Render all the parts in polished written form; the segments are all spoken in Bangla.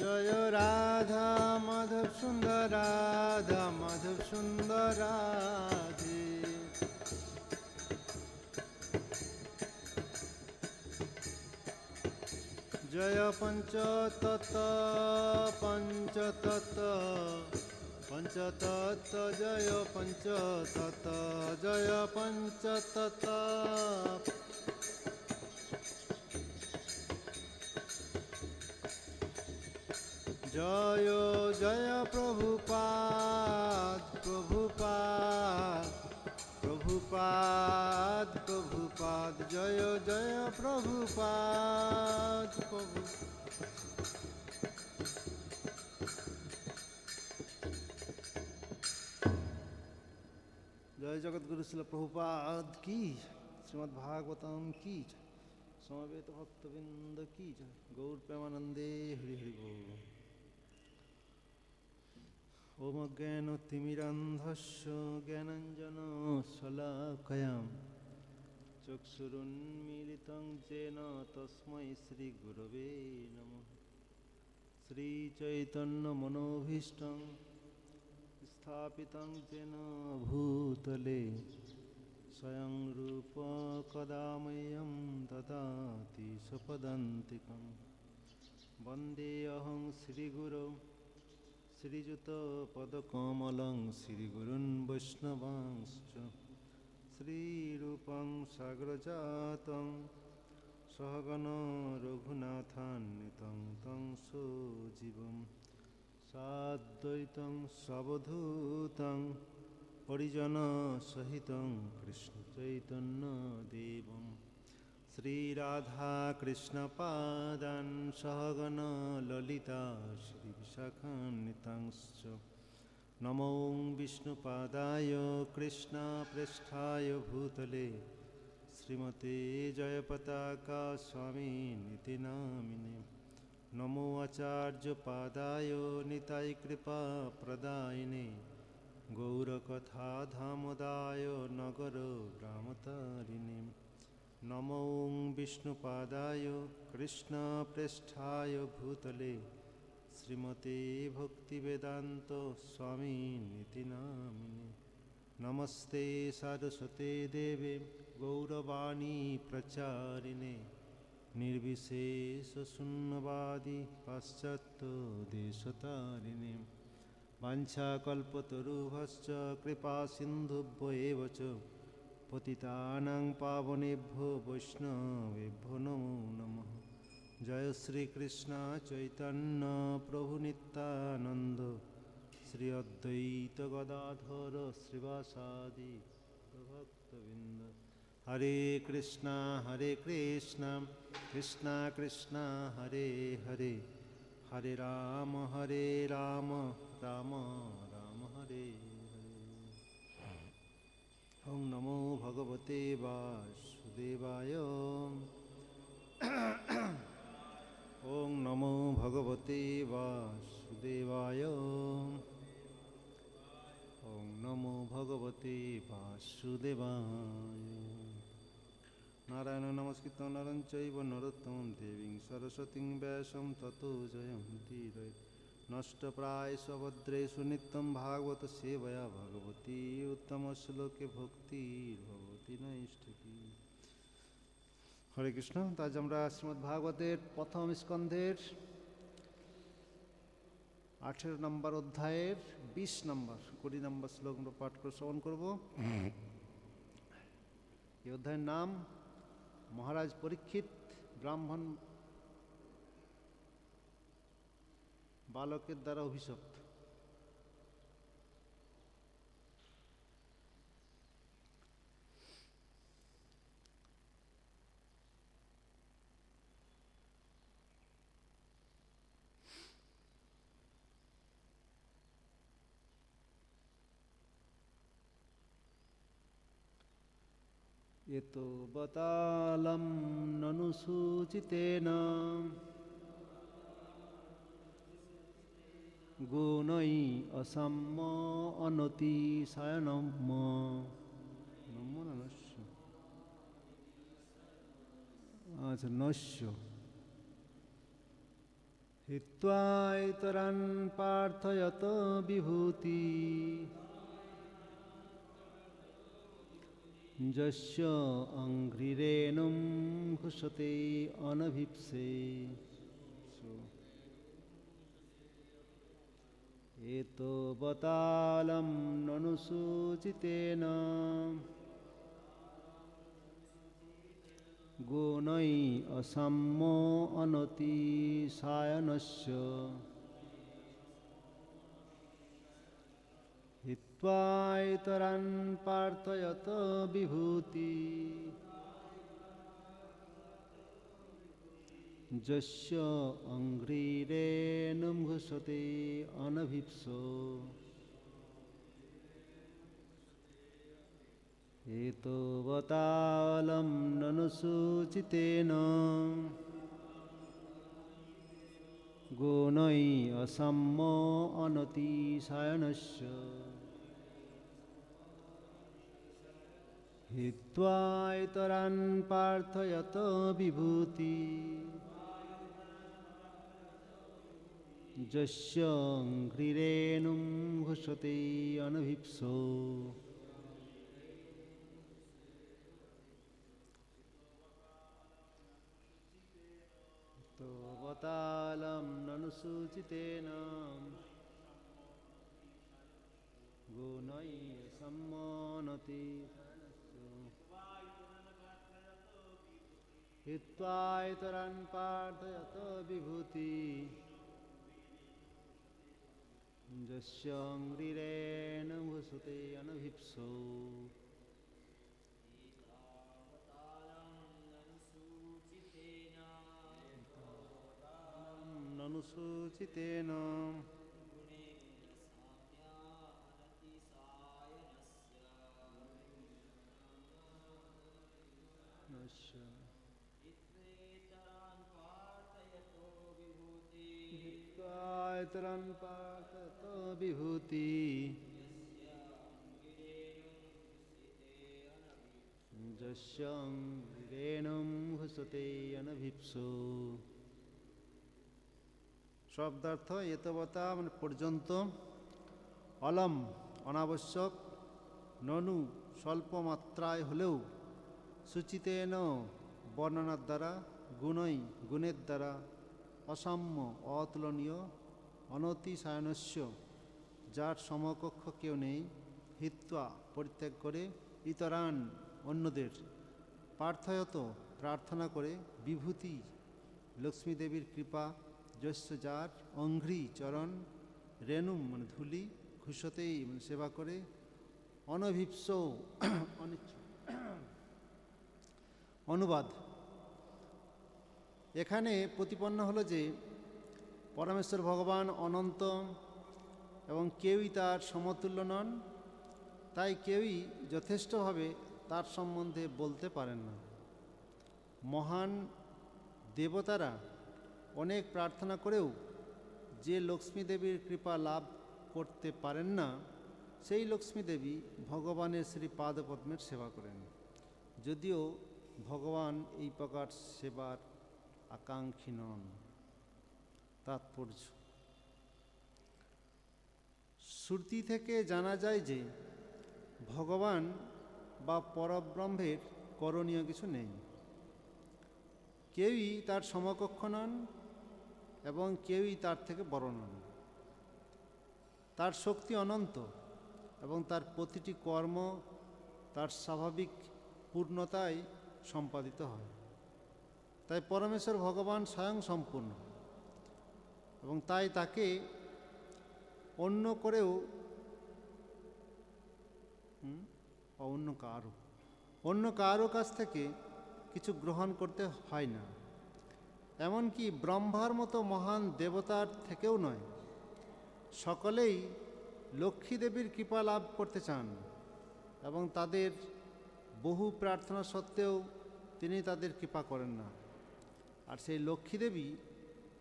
জয় রাধা মাধব সুন্দর রাধা মাধব সুন্দর রাধে। জয় পঞ্চতত্ত্ব পঞ্চতত্ত্ব পঞ্চতত্ত্ব জয় পঞ্চতত্ত্ব জয় পঞ্চতত্ত্ব। জয় জয় প্রভুপাদ প্রভুপাদ প্রভুপাদ প্রভুপাদ জয় জয় প্রভুপাদ প্রভু। জয় জগৎগুরু শিল প্রভুপাদ কি, শ্রীমদ্ ভাগবতম কি, সমবেত ভক্তবৃন্দ কি, গৌর প্রেমানন্দে হরি হরি বল। ওম অজ্ঞানতিমিরান্ধস্য জ্ঞানাঞ্জন শলাকয়াম চক্ষুরুন্মীলিतं येन তস্मै শ্রীগুরবে নমঃ। শ্রীচৈতন্যমনোভীষ্টং স্থাপিतं येन ভূতলে স্বয়ং রূপ কদা মह्यं দদাতি স্বপদান্তিকं। বন্দেऽহং শ্রীগুরৌ শ্রীযুতপদকমलं শ্রীগুরুन् বৈষ্ণবাंश्च। শ্রীরূপং সাগ্রজাतं সহগণ রঘুনাথান্বিतं तं সজীবं সাদ্বৈतं সবধূतं পরিজনসহিतं কৃষ্ণচৈতন্যদেবं শ্রীরাধাকৃষ্ণপাদাन् সহগণ ললিতা শ্রীবিশাখান্বিতাংশ্চ। নমো বিষ্ণুপাদায় কৃষ্ণপ্রেষ্ঠায় ভূতলে শ্রীমতে জয়পতাকা স্বামিনিতি নামিনে। নমো আচার্যপাদায় নিতাই কৃপাপ্রদায়িনে গৌরকথাধামদায় নগর গ্রামতারিণে। নমো বিষ্ণুপাদায় কৃষ্ণপ্রেষ্ঠায় ভূতলে শ্রীমতে ভক্তিবেদান্ত স্বামিনিতি নামিনে। নমস্তে সারস্বতে দেবে গৌরবাণী প্রচারিণে নির্বিশেষশূন্যবাদী পাশ্চাত্য দেশতারিণে। বাঞ্ছাকল্পতরুভশ্চ কৃপা সিন্ধুভ্য এব চ পতিতানাং পাবনেভ্যো বৈষ্ণবেভ্যো নমো নমঃ। জয় শ্রীকৃষ্ণ চৈতন্য প্রভু নিত্যানন্দ শ্রী অদ্বৈত গদাধর শ্রীবাসাদি ভক্তবৃন্দ। হরে কৃষ্ণ কৃষ্ণ কৃষ্ণ হরে হরে হরে রাম রাম রাম হরে হরে। ওম নমো ভগবতে বাসুদেবায়। ওম নমো ভগবতে বাসুদেবায়। ওম নমো ভগবতে বাসুদেবায়। নারায়ণ নমস্কৃত্যং নরং চৈব নরোত্তমং দেবীং সরস্বতীং ব্যাসং ততো জয়মুদীরয়েৎ। নষ্টপ্রায়েষু অভদ্রেষু নিত্যং ভাগবত সেবয়া ভগবতী উত্তম শ্লোকে ভক্তির্ভবতি নৈষ্ঠিকী। হরে কৃষ্ণ। তো আজ আমরা শ্রীমদ্ ভাগবতের প্রথম স্কন্ধের 18 নম্বর অধ্যায়ের 20 নম্বর 20 নম্বর শ্লোক আমরা পাঠ করে শ্রবণ করব। এই অধ্যায়ের নাম মহারাজ পরীক্ষিত ব্রাহ্মণ বালকের দ্বারা অভিশপ্ত। এতো বতালম ননু সূচিতেন গুণৈ অসাম্য অনতিশয়নম নমো নমস্য। আচ্ছা নস্য। हित्वा इतरान् पार्थयत विभूति यस्य अंघ्रिरेणुं घुषते अनभिप्से एतो बतालं ननुसूचितेन गुणै असम्मो अनतिशायनस्य हित्वा इतरान् पार्थयत विभूति यस्य अंघ्रिरेणुं घुषते अनभिप्सो एतो बतालं ननुसूचितेन गुणै असम्मो अनतिशायनस्य हित्वा इतरान् पार्थयत विभूति यस्य अंघ्रिरेणुं घुषते अनभिप्सो तो बतालं ननुसूचितेन गुणै सम्मोनति हित्वा इतरान् पार्थयत विभूति यस्य अंघ्रिरेणुं घुषते अनभिप्सो ननुसूचितेन इतरान् पार्थयत विभूति यस्य अंघ्रिरेणुं घुषते अनभिप्सो शब्दार्थ एतबता মানে পর্যন্ত অলম অনাবশ্যক ননু স্বল্প মাত্রায় হলেও সূচিতেন বর্ণনার দ্বারা গুণই গুণের দ্বারা অসাম্য অতুলনীয় অনতিশায়নস্য যার সমকক্ষ কেউ নেই হিত্বা পরিত্যাগ করে ইতরান অন্যদের পার্থয়ত প্রার্থনা করে বিভূতি লক্ষ্মী দেবীর কৃপা যস্য যার অঙ্ঘ্রি চরণ রেণুম মানে ধুলি ঘুষতেই মানে সেবা করে অনভিপ্স অনুবাদ এখানে প্রতিপন্ন হলো যে পরমেশ্বর ভগবান অনন্ত এবং কেউই তার সমতুল্য নন, তাই কেউই যথেষ্টভাবে তার সম্বন্ধে বলতে পারেন না। মহান দেবতারা অনেক প্রার্থনা করেও যে লক্ষ্মী দেবীর কৃপা লাভ করতে পারেন না, সেই লক্ষ্মী দেবী ভগবানের শ্রী পাদপদ্মের সেবা করেন, যদিও ভগবান এই প্রকার সেবার আকাঙ্ক্ষী নন। তাৎপর্য শ্রুতি থেকে জানা যায় যে ভগবান বা পরব্রহ্মের করণীয় কিছু নেই, কেউই তার সমকক্ষ নন এবং কেউই তার থেকে বড় নন। তার শক্তি অনন্ত এবং তার প্রতিটি কর্ম তার স্বাভাবিক পূর্ণতায় সম্পাদিত হয়। তাই পরমেশ্বর ভগবান স্বয়ং সম্পূর্ণ এবং তাই তাকে অন্য করেও অন্য কারো কাছ থেকে কিছু গ্রহণ করতে হয় না, এমনকি ব্রহ্মার মতো মহান দেবতার থেকেও নয়। সকলেই লক্ষ্মী দেবীর কৃপা লাভ করতে চান এবং তাদের বহু প্রার্থনা সত্ত্বেও তিনি তাদের কৃপা করেন না, আর সেই লক্ষ্মী দেবী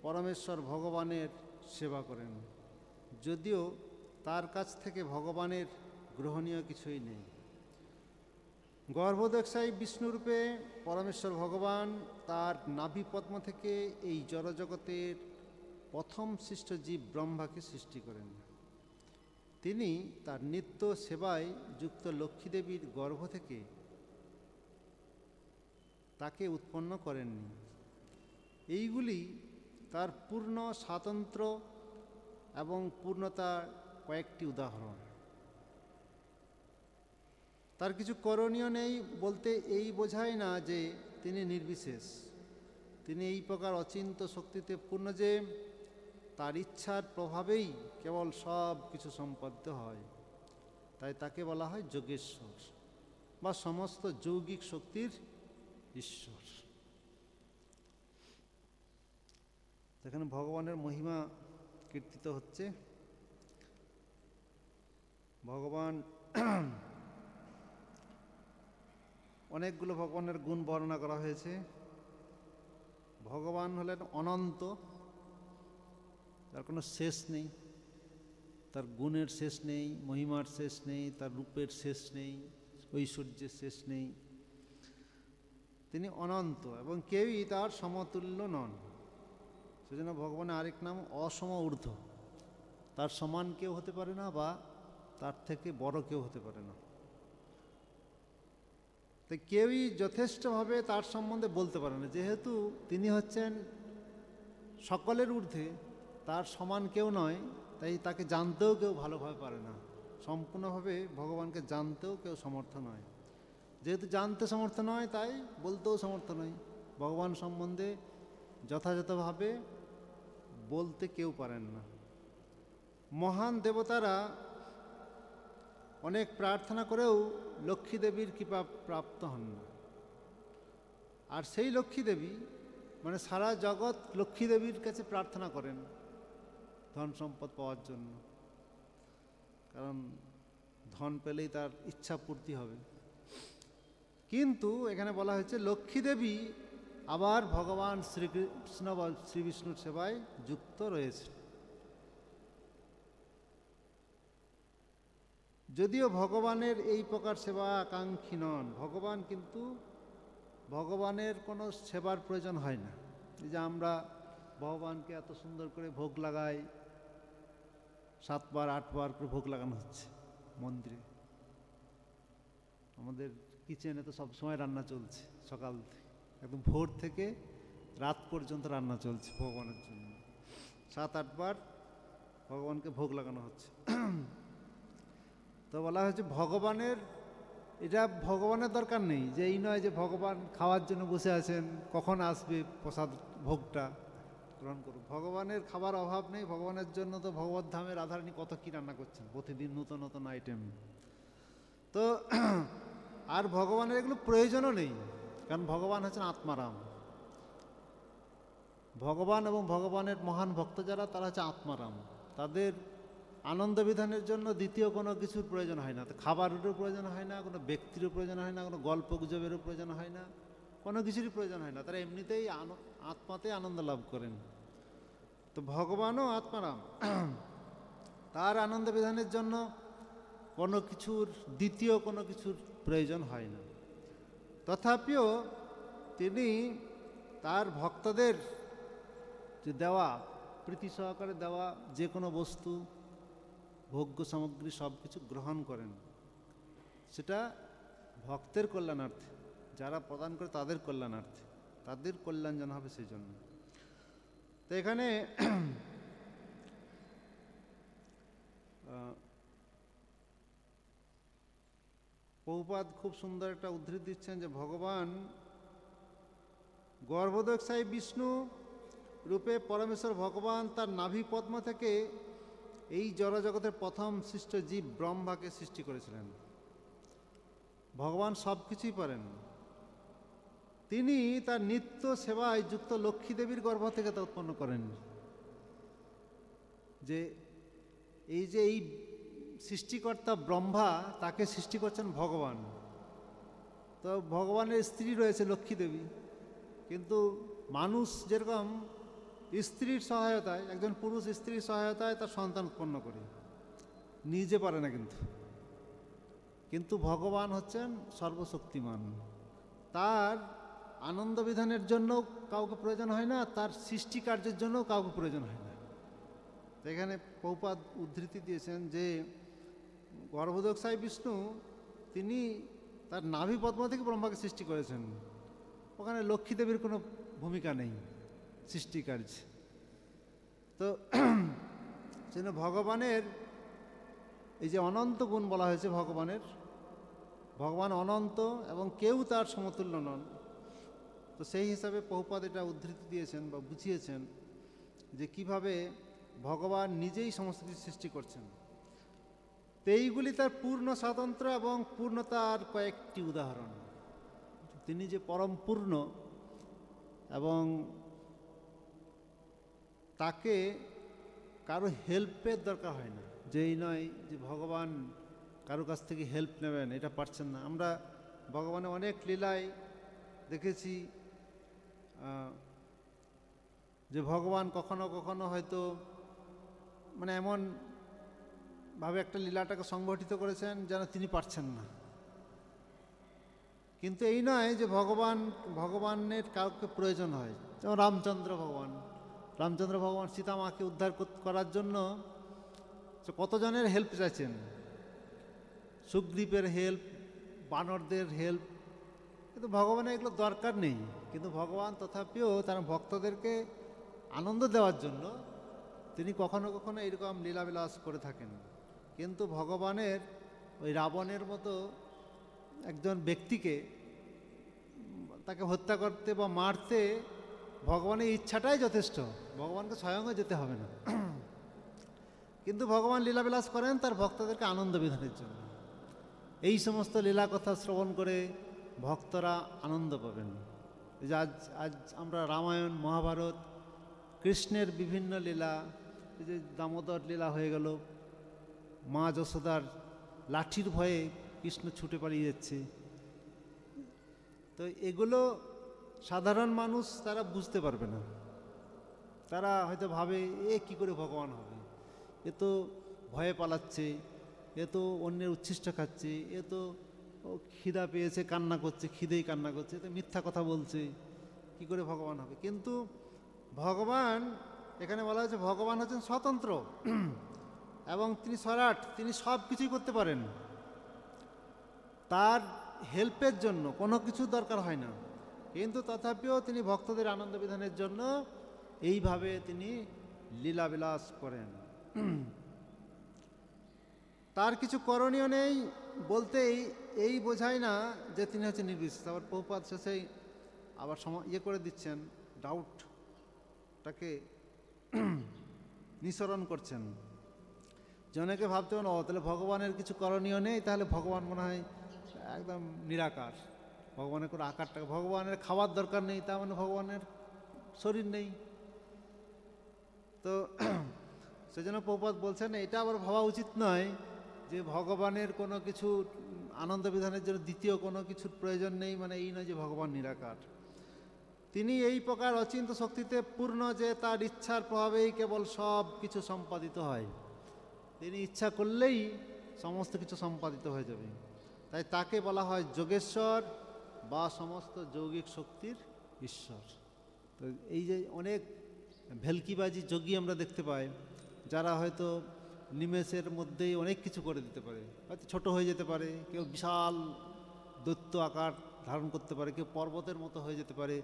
পরমেশ্বর ভগবানের সেবা করেন, যদিও তার কাছ থেকে ভগবানের গ্রহণীয় কিছুই নেই। গর্ভদক্ষায় বিষ্ণুরূপে পরমেশ্বর ভগবান তার নাভি পদ্ম থেকে এই জড়জগতের প্রথম সৃষ্ট জীব ব্রহ্মাকে সৃষ্টি করেন। তিনি তার নিত্য সেবায় যুক্ত লক্ষ্মীদেবীর গর্ভ থেকে তাকে উৎপন্ন করেননি। এইগুলি তার পূর্ণ স্বাতন্ত্র্য এবং পূর্ণতার কয়েকটি উদাহরণ। তার কিছু করণীয় নেই বলতে এই বোঝায় না যে তিনি নির্বিশেষ। তিনি এই প্রকার অচিন্ত শক্তিতে পূর্ণ যে তার ইচ্ছার প্রভাবেই কেবল সব কিছু সম্পাদ্য হয়। তাই তাকে বলা হয় যোগেশ্বর বা সমস্ত যৌগিক শক্তির ঈশ্বর। যেখানে ভগবানের মহিমা কীর্তিত হচ্ছে। ভগবান অনেকগুলো ভগবানের গুণ বর্ণনা করা হয়েছে। ভগবান হলেন অনন্ত, তার কোনো শেষ নেই, তার গুণের শেষ নেই, মহিমার শেষ নেই, তার রূপের শেষ নেই, ঐশ্বর্যের শেষ নেই। তিনি অনন্ত এবং কেউই তার সমতুল্য নন। সেজন্য ভগবানের আরেক নাম অসম ঊর্ধ্ব। তার সমান কেউ হতে পারে না বা তার থেকে বড় কেউ হতে পারে না। তো কেউই যথেষ্টভাবে তার সম্বন্ধে বলতে পারে না, যেহেতু তিনি হচ্ছেন সকলের ঊর্ধ্বে, তার সমান কেউ নয়। তাই তাকে জানতেও কেউ ভালোভাবে পারে না, সম্পূর্ণভাবে ভগবানকে জানতেও কেউ সমর্থ নয়। যেহেতু জানতে সমর্থ নয়, তাই বলতেও সমর্থ নয়। ভগবান সম্বন্ধে যথাযথভাবে বলতে কেউ পারেন না। মহান দেবতারা অনেক প্রার্থনা করেও লক্ষ্মী দেবীর কৃপা প্রাপ্ত হন না। আর সেই লক্ষ্মী দেবী মানে সারা জগৎ লক্ষ্মী দেবীর কাছে প্রার্থনা করেন ধন সম্পদ পাওয়ার জন্য, কারণ ধন পেলেই তার ইচ্ছা পূর্তি হবে। কিন্তু এখানে বলা হয়েছে লক্ষ্মী দেবী আবার ভগবান শ্রীকৃষ্ণ বা শ্রী বিষ্ণুর সেবায় যুক্ত রয়েছে। যদিও ভগবানের এই প্রকার সেবা আকাঙ্ক্ষী নন, ভগবান কিন্তু ভগবানের কোনো সেবার প্রয়োজন হয় না। এই যে আমরা ভগবানকে এত সুন্দর করে ভোগ লাগাই, 7 বার 8 বার করে ভোগ লাগানো হচ্ছে মন্দিরে। আমাদের কিচেনে তো সবসময় রান্না চলছে, সকাল থেকে একদম ভোর থেকে রাত পর্যন্ত রান্না চলছে ভগবানের জন্য। 7-8 বার ভগবানকে ভোগ লাগানো হচ্ছে। তো বলা হয়েছে ভগবানের, এটা ভগবানের দরকার নেই, যে এই নয় যে ভগবান খাওয়ার জন্য বসে আছেন, কখন আসবে প্রসাদ ভোগটা গ্রহণ করুন। ভগবানের খাবার অভাব নেই। ভগবানের জন্য তো ভগবত ধামে রাধারানী কত কী রান্না করছেন, প্রতিদিন নতুন নতুন আইটেম। তো আর ভগবানের এগুলো প্রয়োজনও নেই, কারণ ভগবান হচ্ছেন আত্মারাম। ভগবান এবং ভগবানের মহান ভক্ত যারা, তারা হচ্ছে আত্মারাম। তাদের আনন্দ বিধানের জন্য দ্বিতীয় কোনো কিছুর প্রয়োজন হয় না। তো খাবারেরও প্রয়োজন হয় না, কোনো ব্যক্তিরও প্রয়োজন হয় না, কোনো গল্প গুজবেরও প্রয়োজন হয় না, কোনো কিছুরই প্রয়োজন হয় না। তারা এমনিতেই আত্মাতে আনন্দ লাভ করেন। তো ভগবানও আত্মারাম, তার আনন্দ বিধানের জন্য কোনো কিছুর, দ্বিতীয় কোনো কিছুর প্রয়োজন হয় না। তথাপিও তিনি তার ভক্তদের যে দেওয়া, প্রীতি সহকারে দেওয়া যে কোনো বস্তু, ভোগ্য সামগ্রী সব কিছু গ্রহণ করেন। সেটা ভক্তের কল্যাণার্থে, যারা প্রদান করে তাদের কল্যাণার্থে, তাদের কল্যাণ যেন হবে সেই জন্য। তো এখানে প্রভুপাদ খুব সুন্দর একটা উদ্ধৃতি দিচ্ছেন যে ভগবান গর্ভোদকশায়ী বিষ্ণু রূপে পরমেশ্বর ভগবান তার নাভি পদ্ম থেকে এই জড়জগতের প্রথম সৃষ্ট জীব ব্রহ্মাকে সৃষ্টি করেছিলেন। ভগবান সব কিছুই পারেন। তিনি তার নিত্য সেবায় যুক্ত লক্ষ্মী দেবীর গর্ভ থেকে তা উৎপন্ন করেন। যে এই সৃষ্টিকর্তা ব্রহ্মা, তাকে সৃষ্টি করছেন ভগবান। তো ভগবানের স্ত্রী রয়েছে লক্ষ্মী দেবী, কিন্তু মানুষ যেরকম স্ত্রীর সহায়তায়, একজন পুরুষ স্ত্রীর সহায়তায় তার সন্তান উৎপন্ন করে, নিজে পারে না। কিন্তু ভগবান হচ্ছেন সর্বশক্তিমান। তার আনন্দ বিধানের জন্য কাউকে প্রয়োজন হয় না, তার সৃষ্টি কার্যের জন্য কাউকে প্রয়োজন হয় না। তো এখানে প্রভুপাদ উদ্ধৃতি দিয়েছেন যে গর্ভোদকশায়ী বিষ্ণু তিনি তার নাভি পদ্ম থেকে ব্রহ্মাকে সৃষ্টি করেছেন। ওখানে লক্ষ্মী দেবীর কোনো ভূমিকা নেই সৃষ্টিকার্য। তো যেন ভগবানের এই যে অনন্ত গুণ বলা হয়েছে ভগবানের, ভগবান অনন্ত এবং কেউ তার সমতুল্য নন। তো সেই হিসাবে প্রভুপাদ এটা উদ্ধৃতি দিয়েছেন বা বুঝিয়েছেন যে কিভাবে ভগবান নিজেই সমস্ত কিছু সৃষ্টি করছেন। তো এইগুলি তার পূর্ণ স্বাতন্ত্র্য এবং পূর্ণতার কয়েকটি উদাহরণ। তিনি যে পরম পূর্ণ এবং তাকে কারো হেল্পের দরকার হয় না, যেই নয় যে ভগবান কারো কাছ থেকে হেল্প নেবেন, এটা পারছেন না। আমরা ভগবানের অনেক লীলায় দেখেছি যে ভগবান কখনো কখনো হয়তো মানে এমনভাবে একটা লীলাটাকে সংগঠিত করেছেন যেন তিনি পারছেন না। কিন্তু এই নয় যে ভগবানের কাউকে প্রয়োজন হয়। যেমন রামচন্দ্র ভগবান সীতামাকে উদ্ধার করার জন্য কতজনের হেল্প চাইছেন, সুগ্রীবের হেল্প, বানরদের হেল্প, কিন্তু ভগবানের এগুলো দরকার নেই। কিন্তু ভগবান তথাপিও তার ভক্তদেরকে আনন্দ দেওয়ার জন্য তিনি কখনো কখনো এরকম লীলাবিলাস করে থাকেন। কিন্তু ভগবানের ওই রাবণের মতো একজন ব্যক্তিকে তাকে হত্যা করতে বা মারতে ভগবানের ইচ্ছাটাই যথেষ্ট, ভগবানকে স্বয়ংও যেতে হবে না। কিন্তু ভগবান লীলাবিলাস করেন তার ভক্তদেরকে আনন্দ বিধানের জন্য। এই সমস্ত লীলা কথা শ্রবণ করে ভক্তরা আনন্দ পাবেন। যে আজ আমরা রামায়ণ, মহাভারত, কৃষ্ণের বিভিন্ন লীলা, এই যে দামোদর লীলা হয়ে গেল, মা যশোদার লাঠির ভয়ে কৃষ্ণ ছুটে পালিয়ে যাচ্ছে, তো এগুলো সাধারণ মানুষ তারা বুঝতে পারবে না। তারা হয়তো ভাবে এ কি করে ভগবান হবে, এ তো ভয়ে পালাচ্ছে, এ তো অন্যের উচ্ছিষ্ট খাচ্ছে, এ তো খিদা পেয়েছে কান্না করছে, খিদেই কান্না করছে, তো মিথ্যা কথা বলছে, কি করে ভগবান হবে। কিন্তু ভগবান, এখানে বলা হয়েছে ভগবান হচ্ছেন স্বতন্ত্র এবং তিনি সরাট, তিনি সব কিছুই করতে পারেন। তার হেল্পের জন্য কোনো কিছু দরকার হয় না, কিন্তু তথাপিও তিনি ভক্তদের আনন্দ বিধানের জন্য এইভাবে তিনি লীলাবিলাস করেন। তার কিছু করণীয় নেই বলতে এই বোঝায় না যে তিনি হচ্ছেন নির্বিশেষ। আবার প্রভুপাদ শেষেই আবার ইয়ে করে দিচ্ছেন, ডাউটটাকে নিঃসরণ করছেন। যে অনেকে ভাবতে পারেন তাহলে ভগবানের কিছু করণীয় নেই, তাহলে ভগবান মনে হয় একদম নিরাকার, ভগবানের কোনো আকারটা, ভগবানের খাওয়ার দরকার নেই, তার মানে ভগবানের শরীর নেই। তো সেজন্য প্রভুপাদ বলছেন এটা আবার ভাবা উচিত নয় যে ভগবানের কোনো কিছু আনন্দ বিধানের জন্য দ্বিতীয় কোনো কিছুর প্রয়োজন নেই, মানে এই নয় যে ভগবান নিরাকার। তিনি এই প্রকার অচিন্ত শক্তিতে পূর্ণ যে তার ইচ্ছার প্রভাবেই কেবল সব কিছু সম্পাদিত হয়। তিনি ইচ্ছা করলেই সমস্ত কিছু সম্পাদিত হয়ে যাবে। তাই তাকে বলা হয় যোগেশ্বর বা সমস্ত যৌগিক শক্তির ঈশ্বর। তো এই যে অনেক ভেলকিবাজি যোগী আমরা দেখতে পাই, যারা হয়তো নিমেষের মধ্যেই অনেক কিছু করে দিতে পারে, হয়তো ছোট হয়ে যেতে পারে, কেউ বিশাল দৈত্য আকার ধারণ করতে পারে, কেউ পর্বতের মতো হয়ে যেতে পারে,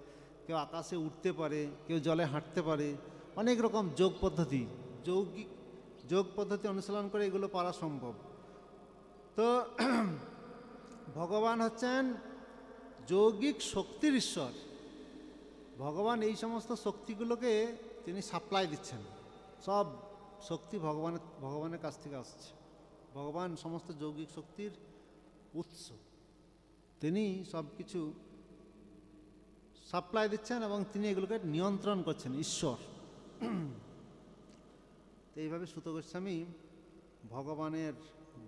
কেউ আকাশে উঠতে পারে, কেউ জলে হাঁটতে পারে। অনেক রকম যৌগিক যোগ পদ্ধতি অনুশীলন করে এগুলো পারা সম্ভব। তো ভগবান হচ্ছেন যৌগিক শক্তির ঈশ্বর। ভগবান এই সমস্ত শক্তিগুলোকে তিনি সাপ্লাই দিচ্ছেন, সব শক্তি ভগবানের কাছ থেকে আসছে। ভগবান সমস্ত যৌগিক শক্তির উৎস, তিনি সব কিছু সাপ্লাই দিচ্ছেন এবং তিনি এগুলোকে নিয়ন্ত্রণ করছেন, ঈশ্বর। তো এইভাবে সুত গোস্বামী ভগবানের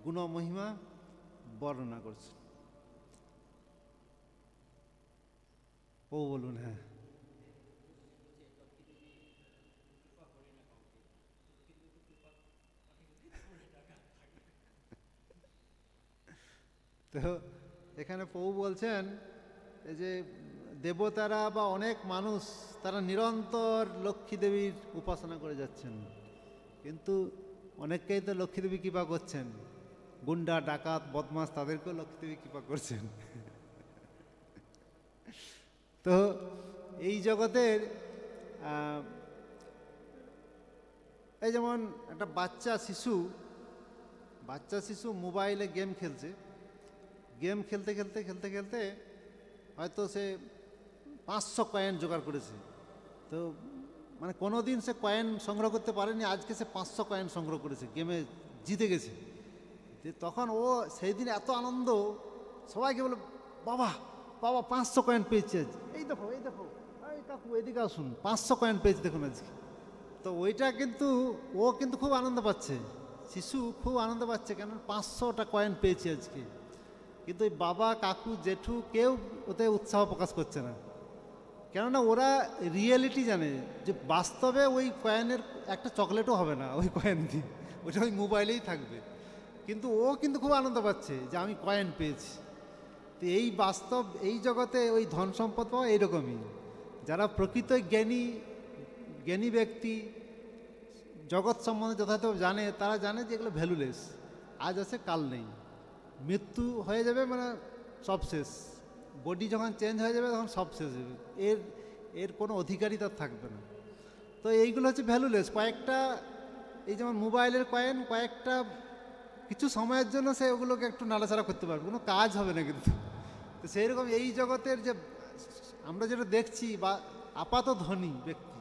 গুণমহিমা বর্ণনা করছেন। ও বলুন। হ্যাঁ, তো এখানে প্রভু বলছেন এই যে দেবতারা বা অনেক মানুষ তারা নিরন্তর লক্ষ্মী দেবীর উপাসনা করে যাচ্ছেন, কিন্তু অনেককেই তো লক্ষ্মীদেবী কৃপা করছেন, গুন্ডা ডাকাত বদমাস তাদেরকেও লক্ষ্মীদেবী কৃপা করছেন। তো এই জগতের এই যেমন একটা বাচ্চা শিশু মোবাইলে গেম খেলছে, গেম খেলতে খেলতে খেলতে খেলতে হয়তো সে 500 কয়েন জোগাড় করেছে। তো মানে কোনো দিন সে কয়েন সংগ্রহ করতে পারেনি, আজকে সে 500 কয়েন সংগ্রহ করেছে, গেমে জিতে গেছে। তখন ও সেই দিন এত আনন্দ, সবাইকে বলে বাবা বাবা 500 কয়েন পেয়েছে আজ, এই দেখো এই কাকু এদিকে আসুন 500 কয়েন পেয়েছে দেখুন আজকে। তো ওইটা কিন্তু ও কিন্তু খুব আনন্দ পাচ্ছে, শিশু খুব আনন্দ পাচ্ছে, কেন 500টা কয়েন পেয়েছে আজকে। কিন্তু ওই বাবা কাকু জেঠু কেউ ওতে উৎসাহ প্রকাশ করছে না, কেননা ওরা রিয়েলিটি জানে যে বাস্তবে ওই কয়েনের একটা চকলেটও হবে না ওই কয়েন দিয়ে, ওইটা ওই মোবাইলেই থাকবে। কিন্তু ও কিন্তু খুব আনন্দ পাচ্ছে যে আমি কয়েন পেয়েছি। তো এই বাস্তব এই জগতে ওই ধন সম্পদ পাওয়া এইরকমই, যারা প্রকৃত জ্ঞানী ব্যক্তি জগৎ সম্বন্ধে যথাযথ জানে, তারা জানে যে এগুলো ভ্যালুলেস, আজ আছে কাল নেই, মৃত্যু হয়ে যাবে মানে সব শেষ, বডি যখন চেঞ্জ হয়ে যাবে তখন সব শেষ হবে, এর কোনো অধিকারই তার থাকবে না। তো এইগুলো হচ্ছে ভ্যালুলেস। কয়েকটা এই যেমন মোবাইলের কয়েন, কয়েকটা কিছু সময়ের জন্য সে ওগুলোকে একটু নাড়াচাড়া করতে পারবে, কোনো কাজ হবে না কিন্তু। তো সেই রকম এই জগতের যে আমরা যেটা দেখছি বা আপাত ধনী ব্যক্তি,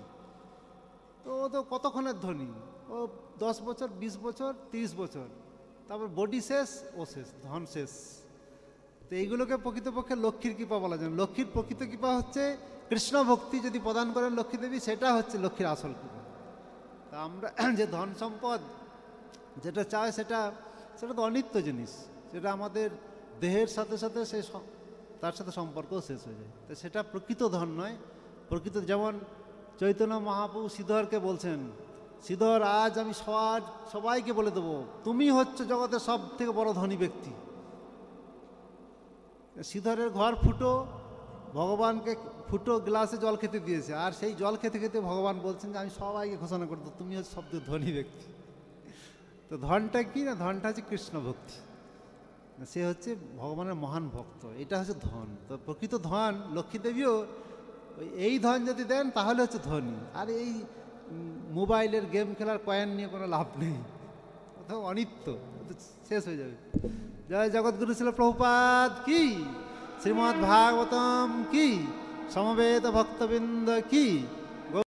তো ও তো কতক্ষণের ধনী, ও 10 বছর 20 বছর 30 বছর, তারপর বডি শেষ, ও শেষ, ধন শেষ। তো এইগুলোকে প্রকৃতপক্ষে লক্ষ্মীর কৃপা বলা যায়। লক্ষ্মীর প্রকৃত কৃপা হচ্ছে কৃষ্ণ ভক্তি যদি প্রদান করেন লক্ষ্মী দেবী, সেটা হচ্ছে লক্ষ্মীর আসল কৃপা। তা আমরা যে ধন সম্পদ যেটা চাই সেটা তো অনিত্য জিনিস, সেটা আমাদের দেহের সাথে সাথে তার সাথে সম্পর্কও শেষ হয়ে যায়। তো সেটা প্রকৃত ধন নয়। প্রকৃত যেমন চৈতন্য মহাপ্রভু শ্রীধরকে বলছেন, শ্রীধর আজ আমি সবাইকে বলে দেবো তুমি হচ্ছে জগতের সব থেকে বড় ধনী ব্যক্তি। শ্রীধরের ঘর ফুটো, ভগবানকে ফুটো গ্লাসে জল খেতে দিয়েছে, আর সেই জল খেতে খেতে ভগবান বলছেন যে আমি সবাইকে ঘোষণা করে দেবো তুমি হচ্ছে সবচেয়ে ধনী ব্যক্তি। তো ধনটা কি না, ধনটা হচ্ছে কৃষ্ণ ভক্তি, সে হচ্ছে ভগবানের মহান ভক্ত, এটা হচ্ছে ধন। তো প্রকৃত ধন লক্ষ্মী দেবীও এই ধন যদি দেন তাহলে হচ্ছে ধনী। আর এই মোবাইলের গেম খেলার কয়েন নিয়ে কোনো লাভ নেই, কোথাও অনিত্য, শেষ হয়ে যাবে। জয় জগৎগুরু শিল প্রভুপাদ কি, শ্রীমদ্ ভাগবতম কি, সমবেত ভক্তবৃন্দ কি।